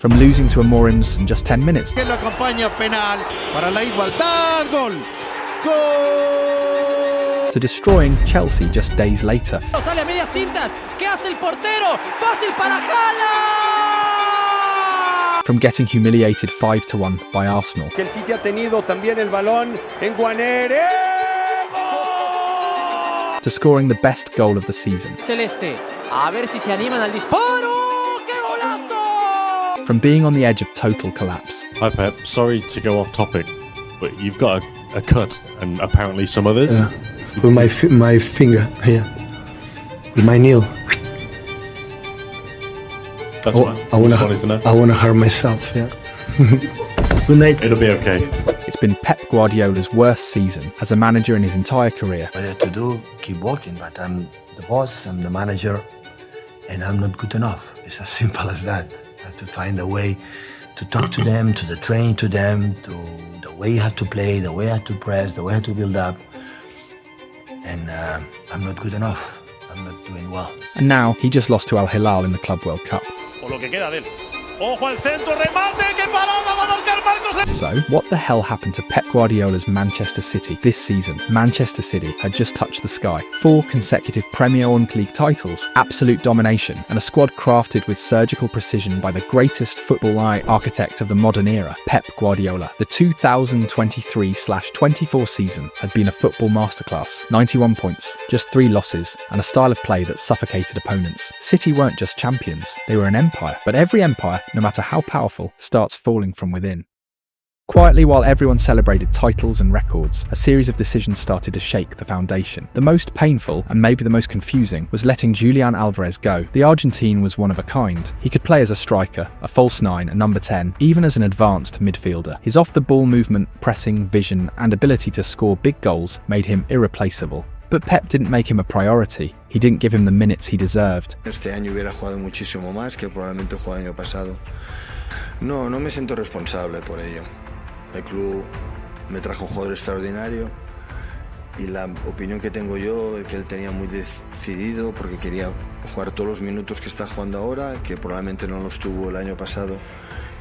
From losing to Amorim's in just 10 minutes, Que lo acompaña penal para la igualdad, gol. Gol. to destroying Chelsea just days later. Sale a medias tintas. ¿Qué hace el portero? Fácil para Haaland. From getting humiliated 5-1 by Arsenal. Que el City ha tenido también el balón en Guanere. To scoring the best goal of the season. Celeste. A ver si se animan al disparo. ¡Qué golazo! From being on the edge of total collapse. Hi Pep, sorry to go off topic, but you've got a cut and apparently some others. Yeah. With my finger here, with my nail. That's fine. I wanna hurt myself. Yeah. Good night. It'll be okay. It's been Pep Guardiola's worst season as a manager in his entire career. What I have to do, keep working, but I'm the boss, I'm the manager, and I'm not good enough. It's as simple as that. I have to find a way to talk to them, to the train to them, to the way you have to play, the way I have to press, the way I have to build up. And I'm not good enough. I'm not doing well. And now he just lost to Al Hilal in the Club World Cup. O lo que queda de él. Ojo al centro, remate, que parada, va a marcar Marcos. So, what the hell happened to Pep Guardiola's Manchester City this season? Manchester City had just touched the sky. 4 consecutive Premier League titles, absolute domination, and a squad crafted with surgical precision by the greatest football architect of the modern era, Pep Guardiola. The 2023/24 season had been a football masterclass. 91 points, just 3 losses, and a style of play that suffocated opponents. City weren't just champions, they were an empire. But every empire, no matter how powerful, starts falling from within. Quietly, while everyone celebrated titles and records, a series of decisions started to shake the foundation. The most painful, and maybe the most confusing, was letting Julian Alvarez go. The Argentine was one of a kind. He could play as a striker, a false 9, a number 10, even as an advanced midfielder. His off-the-ball movement, pressing, vision, and ability to score big goals made him irreplaceable. But Pep didn't make him a priority. He didn't give him the minutes he deserved. Este año hubiera jugado muchísimo más que probablemente jugó el año pasado. No me siento responsable por ello. El club me trajo un jugador extraordinario y la opinión que tengo yo es que él tenía muy decidido porque quería jugar todos los minutos que está jugando ahora, que probablemente no los tuvo el año pasado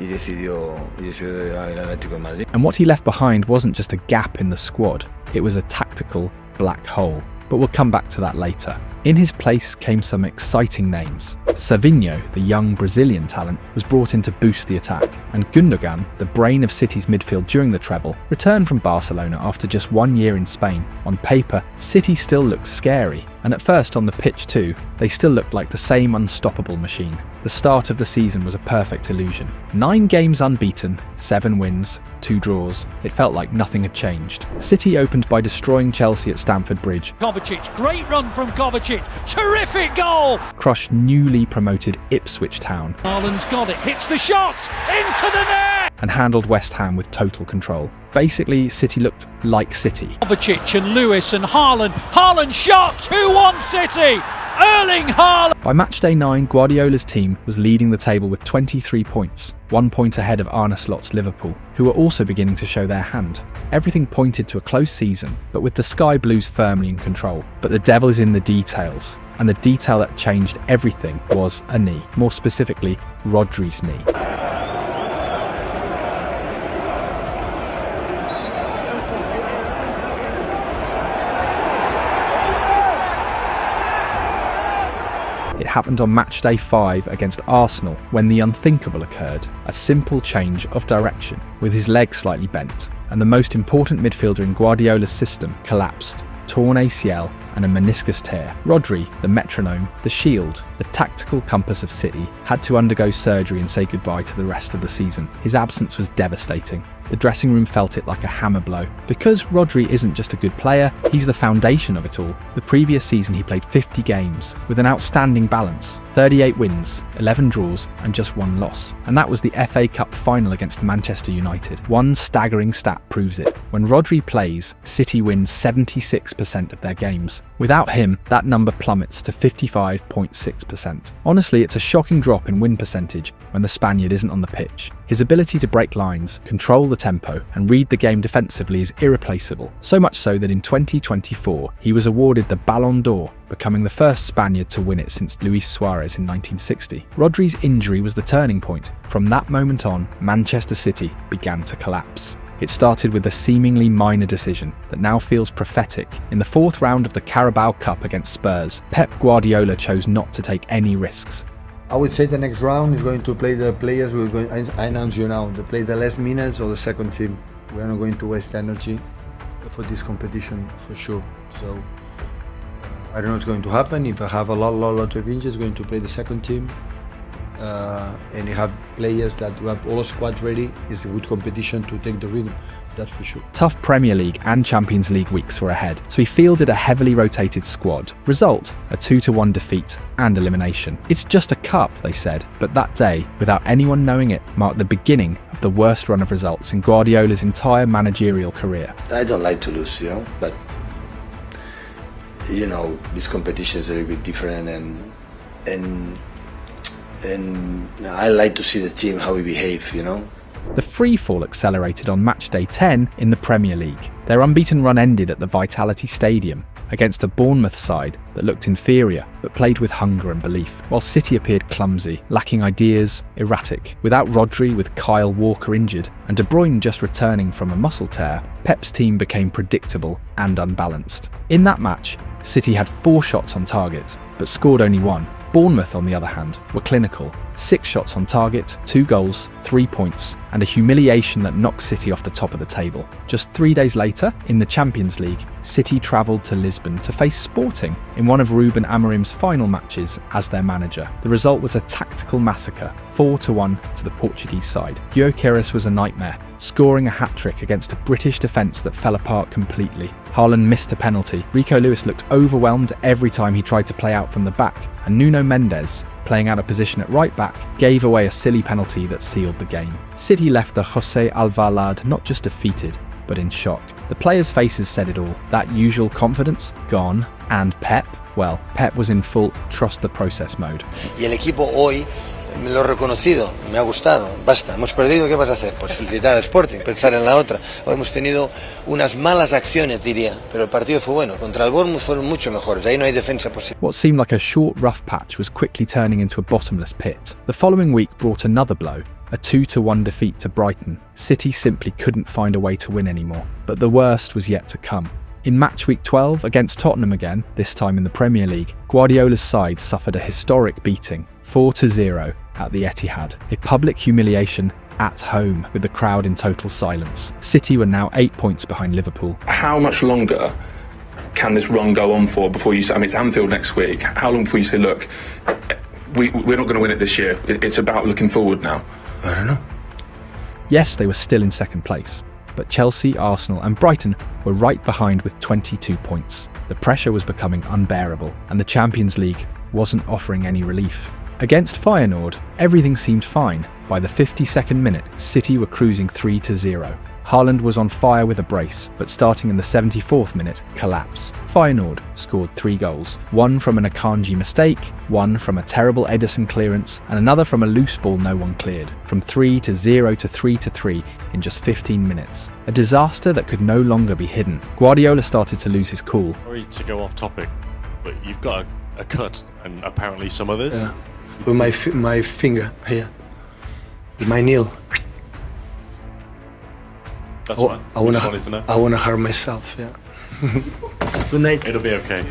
y decidió ir al Atlético de Madrid. And what he left behind wasn't just a gap in the squad, it was a tactical black hole. But we'll come back to that later. In his place came some exciting names. Savinho, the young Brazilian talent, was brought in to boost the attack, and Gundogan, the brain of City's midfield during the treble, returned from Barcelona after just 1 year in Spain. On paper, City still looked scary, and at first on the pitch too, they still looked like the same unstoppable machine. The start of the season was a perfect illusion. 9 games unbeaten, 7 wins, 2 draws. It felt like nothing had changed. City opened by destroying Chelsea at Stamford Bridge. Kovacic, great run from Kovacic, terrific goal! Crushed newly promoted Ipswich Town. Haaland's got it, hits the shot, into the net! And handled West Ham with total control. Basically, City looked like City. Kovacic and Lewis and Haaland. Haaland shot, 2-1 City! Erling Haaland! By matchday 9, Guardiola's team was leading the table with 23 points, 1 point ahead of Arne Slot's Liverpool, who were also beginning to show their hand. Everything pointed to a close season, but with the Sky Blues firmly in control. But the devil is in the details, and the detail that changed everything was a knee, more specifically, Rodri's knee. It happened on matchday 5 against Arsenal when the unthinkable occurred, a simple change of direction, with his leg slightly bent, and the most important midfielder in Guardiola's system collapsed, torn ACL and a meniscus tear. Rodri, the metronome, the shield, the tactical compass of City, had to undergo surgery and say goodbye to the rest of the season. His absence was devastating. The dressing room felt it like a hammer blow. Because Rodri isn't just a good player, he's the foundation of it all. The previous season he played 50 games, with an outstanding balance, 38 wins, 11 draws and just 1 loss. And that was the FA Cup final against Manchester United. One staggering stat proves it. When Rodri plays, City wins 76% of their games. Without him, that number plummets to 55.6%. Honestly, it's a shocking drop in win percentage when the Spaniard isn't on the pitch. His ability to break lines, control the tempo, and read the game defensively is irreplaceable, so much so that in 2024 he was awarded the Ballon d'Or, becoming the first Spaniard to win it since Luis Suarez in 1960. Rodri's injury was the turning point. From that moment on, Manchester City began to collapse. It started with a seemingly minor decision that now feels prophetic. In the fourth round of the Carabao Cup against Spurs, Pep Guardiola chose not to take any risks. I would say the next round is going to play the players we're going. I announce you now. They play the last minutes of the second team. We are not going to waste energy for this competition for sure. So I don't know what's going to happen. If I have a lot of injuries, going to play the second team. And you have players that you have all a squad ready. It's a good competition to take the rhythm, that's for sure. Tough Premier League and Champions League weeks were ahead, so he fielded a heavily rotated squad. Result, a 2-1 defeat and elimination. It's just a cup, they said, but that day, without anyone knowing it, marked the beginning of the worst run of results in Guardiola's entire managerial career. I don't like to lose, but this competition is a little bit different, and I like to see the team, how we behave, The freefall accelerated on match day 10 in the Premier League. Their unbeaten run ended at the Vitality Stadium against a Bournemouth side that looked inferior but played with hunger and belief, while City appeared clumsy, lacking ideas, erratic. Without Rodri, with Kyle Walker injured, and De Bruyne just returning from a muscle tear, Pep's team became predictable and unbalanced. In that match, City had 4 shots on target, but scored only 1. Bournemouth, on the other hand, were clinical. 6 shots on target, 2 goals, 3 points, and a humiliation that knocked City off the top of the table. Just 3 days later, in the Champions League, City travelled to Lisbon to face Sporting in one of Ruben Amorim's final matches as their manager. The result was a tactical massacre, 4-1 to the Portuguese side. Gyökeres was a nightmare, scoring a hat-trick against a British defence that fell apart completely. Haaland missed a penalty. Rico Lewis looked overwhelmed every time he tried to play out from the back, and Nuno Mendes, playing out of position at right back, gave away a silly penalty that sealed the game. City left the José Alvalade not just defeated, but in shock. The players' faces said it all. That usual confidence, gone. And Pep? Well, Pep was in full trust the process mode. Y el equipo hoy me lo he reconocido, me ha gustado, basta, hemos perdido, ¿qué vas a hacer? Pues felicitar al Sporting, pensar en la otra. Hoy hemos tenido unas malas acciones, diría, pero el partido fue bueno. Contra el Bournemouth fueron mucho mejores, ahí no hay defensa posible. What seemed like a short, rough patch was quickly turning into a bottomless pit. The following week brought another blow, a 2-1 defeat to Brighton. City simply couldn't find a way to win anymore, but the worst was yet to come. In match week 12 against Tottenham again, this time in the Premier League, Guardiola's side suffered a historic beating, 4-0 at the Etihad, a public humiliation at home with the crowd in total silence. City were now 8 points behind Liverpool. How much longer can this run go on for before you say, it's Anfield next week, how long before you say, look, we're not going to win it this year, it's about looking forward now? I don't know. Yes, they were still in second place, but Chelsea, Arsenal and Brighton were right behind with 22 points. The pressure was becoming unbearable, and the Champions League wasn't offering any relief. Against Feyenoord, everything seemed fine. By the 52nd minute, City were cruising 3-0. Haaland was on fire with a brace, but starting in the 74th minute, collapse. Feyenoord scored 3 goals, one from an Akanji mistake, one from a terrible Ederson clearance, and another from a loose ball no one cleared. From 3-0 to 3-3 in just 15 minutes. A disaster that could no longer be hidden. Guardiola started to lose his cool. Sorry to go off topic, but you've got a cut, and apparently some others. Yeah. With my finger here, with my nail. That's fine. I wanna hurt myself. Yeah. Good night. It'll be okay.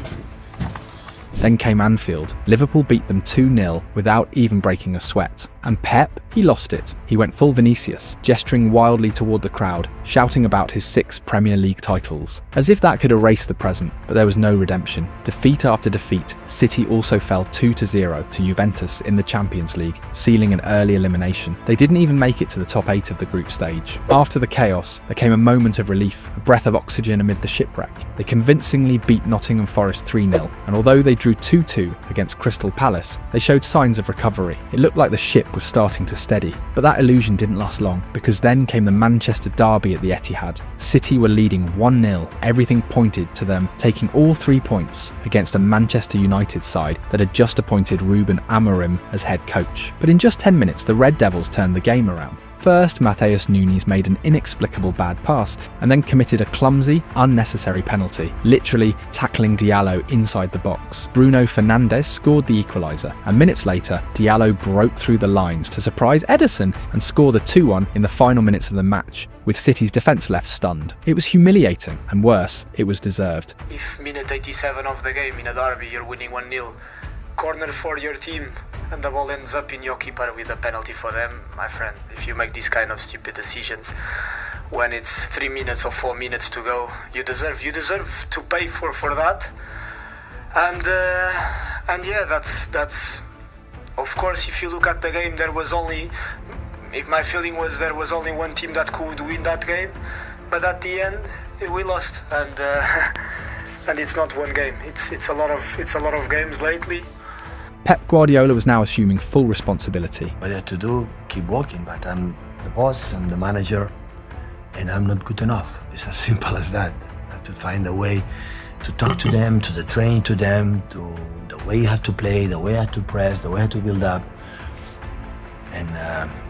Then came Anfield. Liverpool beat them 2-0 without even breaking a sweat. And Pep, he lost it. He went full Vinicius, gesturing wildly toward the crowd, shouting about his 6 Premier League titles. As if that could erase the present, but there was no redemption. Defeat after defeat, City also fell 2-0 to Juventus in the Champions League, sealing an early elimination. They didn't even make it to the top 8 of the group stage. After the chaos, there came a moment of relief, a breath of oxygen amid the shipwreck. They convincingly beat Nottingham Forest 3-0, and although they drew drew 2-2 against Crystal Palace, they showed signs of recovery. It looked like the ship was starting to steady. But that illusion didn't last long, because then came the Manchester derby at the Etihad. City were leading 1-0. Everything pointed to them taking all 3 points against a Manchester United side that had just appointed Ruben Amorim as head coach. But in just 10 minutes, the Red Devils turned the game around. First, Matheus Nunes made an inexplicable bad pass and then committed a clumsy, unnecessary penalty, literally tackling Diallo inside the box. Bruno Fernandes scored the equaliser, and minutes later, Diallo broke through the lines to surprise Ederson and score the 2-1 in the final minutes of the match, with City's defence left stunned. It was humiliating, and worse, it was deserved. If minute 87 of the game in a derby you're winning 1-0, corner for your team, and the ball ends up in your keeper with a penalty for them, my friend. If you make these kind of stupid decisions when it's 3 minutes or 4 minutes to go, you deserve to pay for that. And yeah, that's of course, if you look at the game, if my feeling was there was only one team that could win that game, but at the end we lost, and and it's not one game. It's a lot of games lately. Pep Guardiola was now assuming full responsibility. What I have to do, keep working, but I'm the boss, I'm the manager, and I'm not good enough. It's as simple as that. I have to find a way to talk to them, to train to them, to the way you have to play, the way you have to press, the way you have to build up. And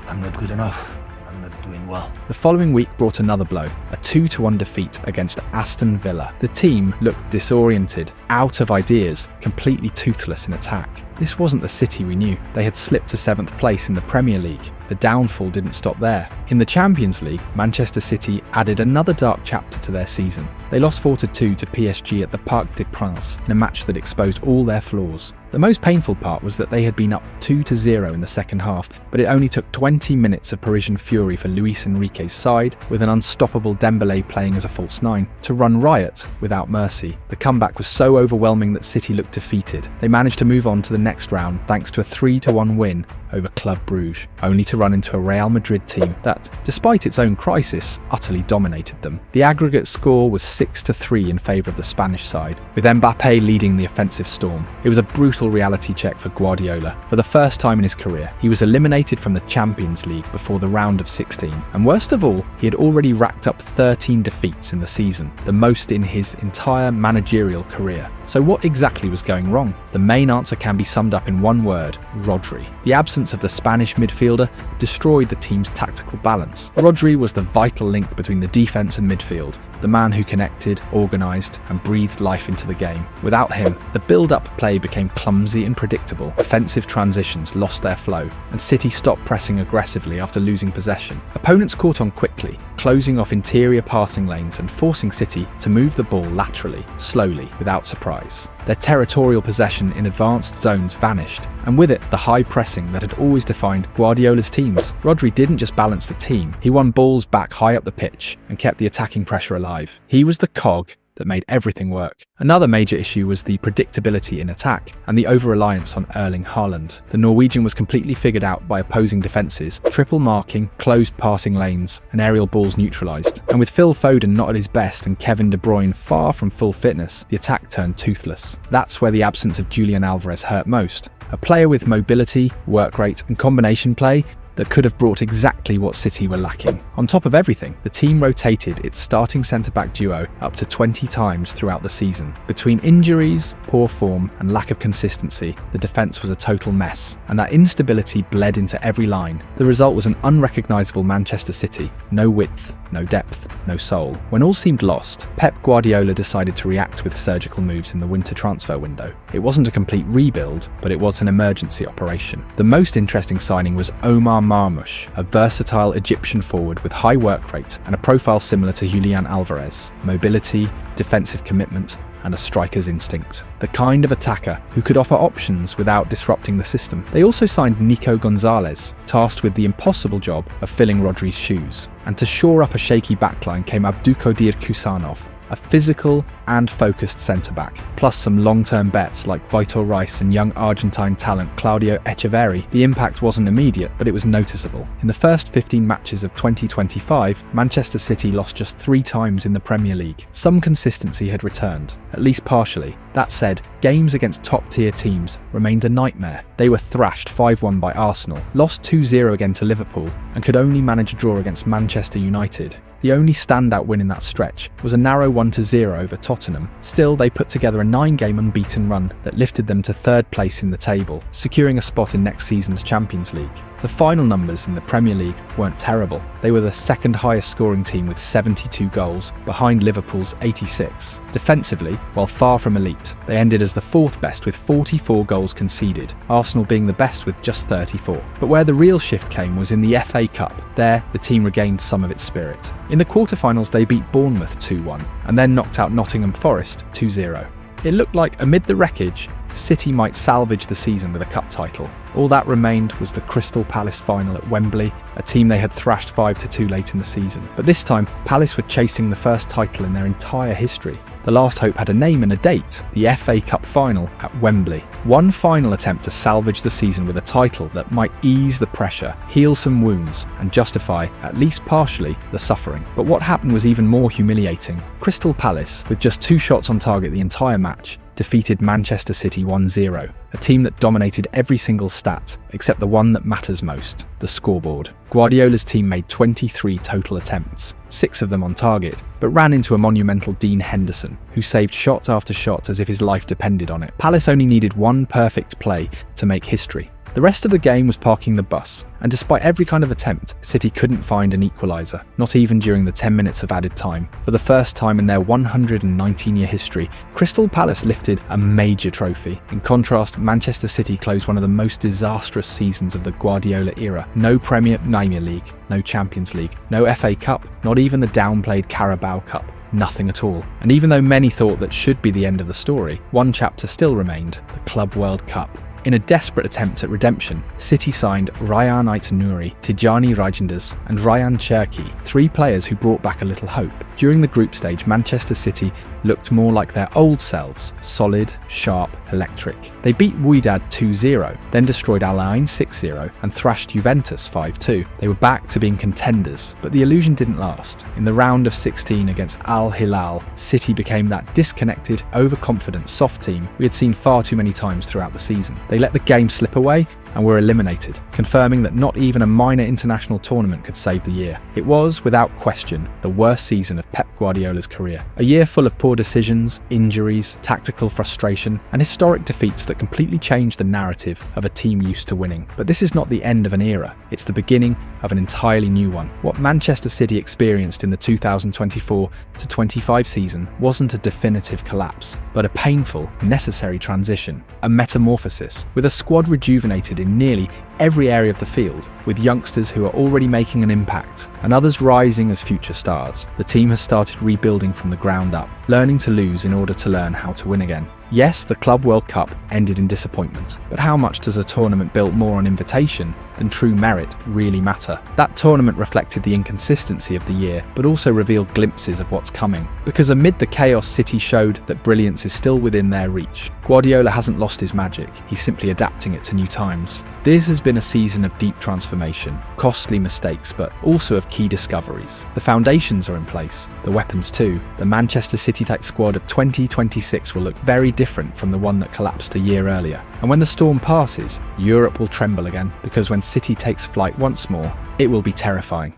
I'm not good enough. I'm not doing well. The following week brought another blow, a 2-1 defeat against Aston Villa. The team looked disoriented, out of ideas, completely toothless in attack. This wasn't the City we knew. They had slipped to 7th place in the Premier League. The downfall didn't stop there. In the Champions League, Manchester City added another dark chapter to their season. They lost 4-2 to PSG at the Parc des Princes in a match that exposed all their flaws. The most painful part was that they had been up 2-0 in the second half, but it only took 20 minutes of Parisian fury for Luis Enrique's side, with an unstoppable Dembélé playing as a false nine, to run riot without mercy. The comeback was so overwhelming that City looked defeated. They managed to move on to the next round thanks to a 3-1 win over Club Brugge, only to run into a Real Madrid team that, despite its own crisis, utterly dominated them. The aggregate score was 6-3 in favour of the Spanish side, with Mbappé leading the offensive storm. It was a brutal reality check for Guardiola. For the first time in his career, he was eliminated from the Champions League before the round of 16, and worst of all, he had already racked up 13 defeats in the season, the most in his entire managerial career. So what exactly was going wrong? The main answer can be summed up in one word: Rodri. The absence of the Spanish midfielder destroyed the team's tactical balance. Rodri was the vital link between the defence and midfield, the man who connected, organised and breathed life into the game. Without him, the build-up play became clumsy and predictable, offensive transitions lost their flow, and City stopped pressing aggressively after losing possession. Opponents caught on quickly, closing off interior passing lanes and forcing City to move the ball laterally, slowly, without surprise. Their territorial possession in advanced zones vanished, and with it, the high pressing that had always defined Guardiola's teams. Rodri didn't just balance the team, he won balls back high up the pitch and kept the attacking pressure alive. He was the cog that made everything work. Another major issue was the predictability in attack and the over-reliance on Erling Haaland. The Norwegian was completely figured out by opposing defences, triple marking, closed passing lanes and aerial balls neutralised. And with Phil Foden not at his best and Kevin De Bruyne far from full fitness, the attack turned toothless. That's where the absence of Julian Alvarez hurt most. A player with mobility, work rate and combination play that could have brought exactly what City were lacking. On top of everything, the team rotated its starting centre-back duo up to 20 times throughout the season. Between injuries, poor form and lack of consistency, the defence was a total mess, and that instability bled into every line. The result was an unrecognisable Manchester City. No width, no depth, no soul. When all seemed lost, Pep Guardiola decided to react with surgical moves in the winter transfer window. It wasn't a complete rebuild, but it was an emergency operation. The most interesting signing was Omar Marmoush, a versatile Egyptian forward with high work rate and a profile similar to Julian Alvarez. Mobility, defensive commitment, and a striker's instinct. The kind of attacker who could offer options without disrupting the system. They also signed Nico Gonzalez, tasked with the impossible job of filling Rodri's shoes. And to shore up a shaky backline came Abdulkadir Kusanov, a physical and focused centre-back, plus some long-term bets like Vitor Rice and young Argentine talent Claudio Echeverri, the impact wasn't immediate, but it was noticeable. In the first 15 matches of 2025, Manchester City lost just 3 times in the Premier League. Some consistency had returned, at least partially. That said, games against top-tier teams remained a nightmare. They were thrashed 5-1 by Arsenal, lost 2-0 again to Liverpool, and could only manage a draw against Manchester United. The only standout win in that stretch was a narrow 1-0 over Tottenham. Still, they put together a 9-game unbeaten run that lifted them to 3rd place in the table, securing a spot in next season's Champions League. The final numbers in the Premier League weren't terrible. They were the 2nd highest scoring team with 72 goals, behind Liverpool's 86. Defensively, while far from elite, they ended as the 4th best with 44 goals conceded, Arsenal being the best with just 34. But where the real shift came was in the FA Cup. There, the team regained some of its spirit. In the quarter-finals, they beat Bournemouth 2-1, and then knocked out Nottingham Forest 2-0. It looked like, amid the wreckage, City might salvage the season with a cup title. All that remained was the Crystal Palace final at Wembley, a team they had thrashed 5-2 late in the season. But this time, Palace were chasing the first title in their entire history. The last hope had a name and a date, the FA Cup final at Wembley. One final attempt to salvage the season with a title that might ease the pressure, heal some wounds, and justify, at least partially, the suffering. But what happened was even more humiliating. Crystal Palace, with just 2 shots on target the entire match, defeated Manchester City 1-0, a team that dominated every single stat, except the one that matters most, the scoreboard. Guardiola's team made 23 total attempts, 6 of them on target, but ran into a monumental Dean Henderson, who saved shot after shot as if his life depended on it. Palace only needed one perfect play to make history. The rest of the game was parking the bus, and despite every kind of attempt, City couldn't find an equaliser, not even during the 10 minutes of added time. For the first time in their 119-year history, Crystal Palace lifted a major trophy. In contrast, Manchester City closed one of the most disastrous seasons of the Guardiola era. No Premier League, no Champions League, no FA Cup, not even the downplayed Carabao Cup. Nothing at all. And even though many thought that should be the end of the story, one chapter still remained, the Club World Cup. In a desperate attempt at redemption, City signed Ryan Aït-Nouri, Tijani Reijnders and Ryan Cherki, 3 players who brought back a little hope. During the group stage, Manchester City looked more like their old selves, solid, sharp, electric. They beat Wydad 2-0, then destroyed Al Ain 6-0 and thrashed Juventus 5-2. They were back to being contenders, but the illusion didn't last. In the round of 16 against Al Hilal, City became that disconnected, overconfident, soft team we had seen far too many times throughout the season. They let the game slip away and were eliminated, confirming that not even a minor international tournament could save the year. It was, without question, the worst season of Pep Guardiola's career. A year full of poor decisions, injuries, tactical frustration, and historic defeats that completely changed the narrative of a team used to winning. But this is not the end of an era, it's the beginning of an entirely new one. What Manchester City experienced in the 2024-25 season wasn't a definitive collapse, but a painful, necessary transition, a metamorphosis, with a squad rejuvenated in nearly every area of the field, with youngsters who are already making an impact and others rising as future stars. The team has started rebuilding from the ground up, learning to lose in order to learn how to win again. Yes, the Club World Cup ended in disappointment, but how much does a tournament built more on invitation than true merit really matter? That tournament reflected the inconsistency of the year, but also revealed glimpses of what's coming. Because amid the chaos, City showed that brilliance is still within their reach. Guardiola hasn't lost his magic, he's simply adapting it to new times. This has been a season of deep transformation, costly mistakes, but also of key discoveries. The foundations are in place, the weapons too. The Manchester City-type squad of 2026 will look very different from the one that collapsed a year earlier. And when the storm passes, Europe will tremble again, because when City takes flight once more, it will be terrifying.